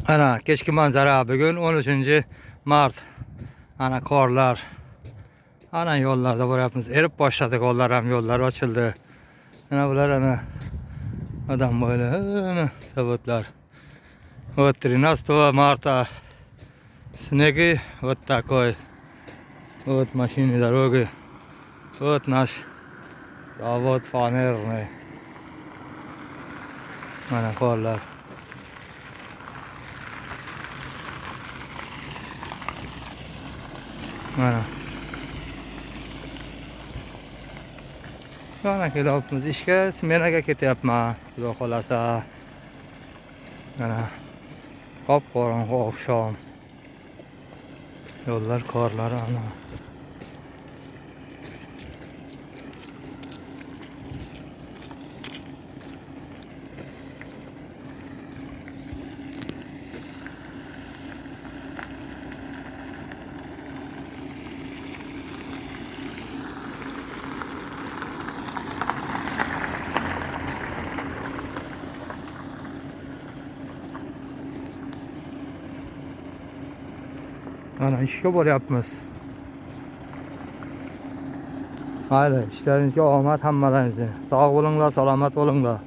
Ana kechki manzara bugun 13 mart. Ana korlar. Ana yo'llarda boryapmiz. Erib boshladik, yo'llar ham yo'llar ochildi. Ana bular ana odam bo'yli. Ana savatlar. Вот 13 марта снеги вот такой. Вот машины, дороги. Вот наш завод фанерный. Mana korlar. Mana. Mana kelyapmiz ishga, smenaga ketyapman. Xudo xolasa. Mana qop-qorong'i oqshom. Yo'llar korlar ana. Ana ishga boryapmiz. Mayli, ishlaringizga omad hammalaringizga. Sog' bo'linglar, salomat bo'linglar.